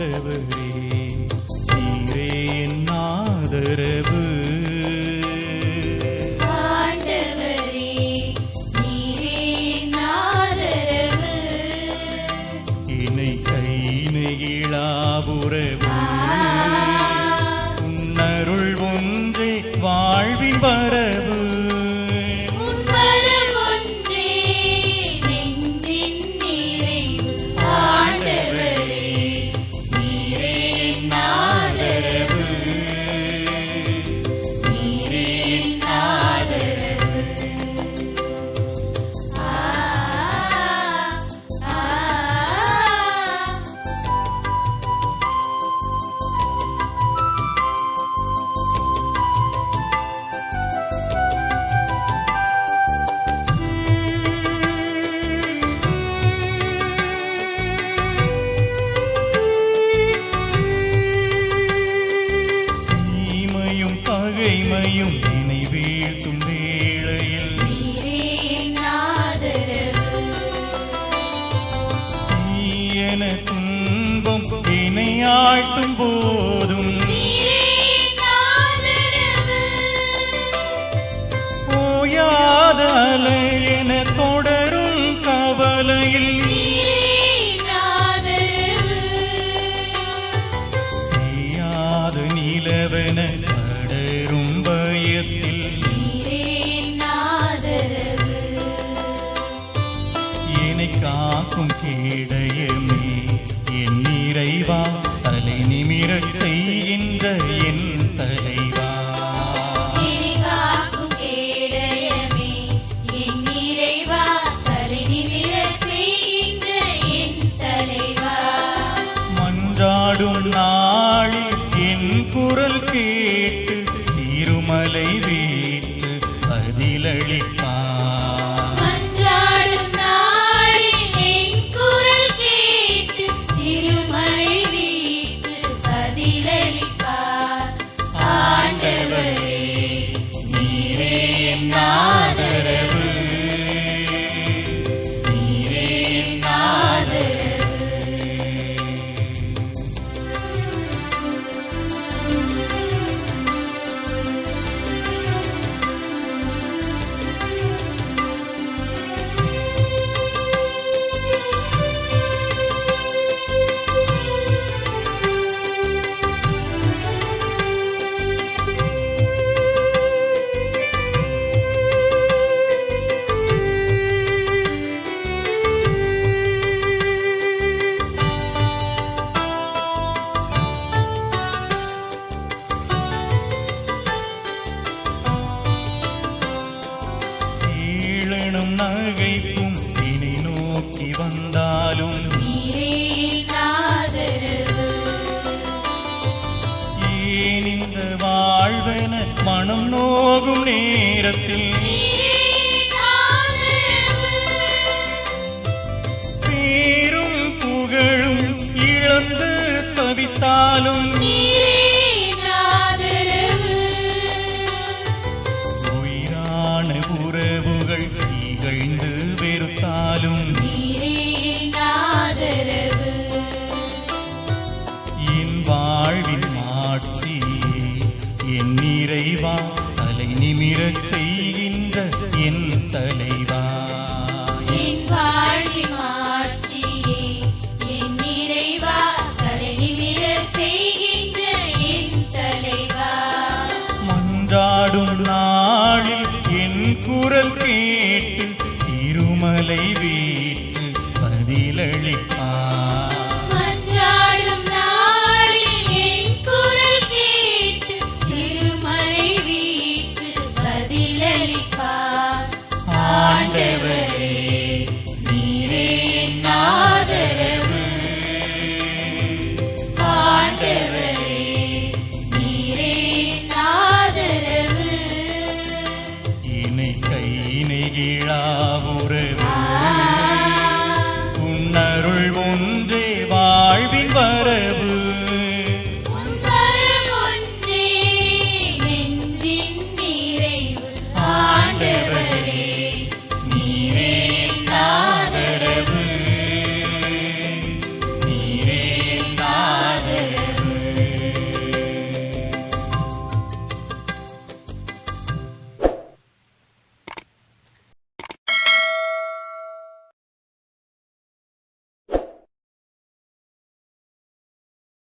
ஆண்டவரே நீரே என் ஆதரவு. உன்னருள் ஒன்றே வாழ்வின் வரவு. பகைமையும் என்னை வீழ்த்தும் வேளையில் நீ என துன்பம் என்னை ஆழ்த்தும் போதும் ஓயாத அலை என தொடரும் கவலையில் நீயாத நிலவென என்னை காக்கும் கேடயமே என் இறைவா, தலை நிமிரச் செய்கின்ற என் தலைவா. மன்றாடும் நாளில் என் குரல் கேட்டு திருமலை வீட்டு பதிலளிப்பார். நகைப்பும் இனி நோக்கி வந்தாலும் ஏன் இந்த வாழ்வென மனம் நோகும் நேரத்தில் பேரும் புகழும் இழந்து தவித்தாலும் உயிரான உறவுகள் இகழ்ந்து வெறுத்தாலும் என் வாழ்வின் ஆட்சியே என் இறைவா, தலை நிமிரச் செய்கின்ற என் தலைவா. மன்றாடும் நாளில் என் குரல் கேட்டு திருமலை வீட்டு பதிலளிப்பார். ஆண்டவரே நீரே என் ஆதரவு. ஆண்டவரே நீரே என் ஆதரவு. இணை கை நெகிழா உறவு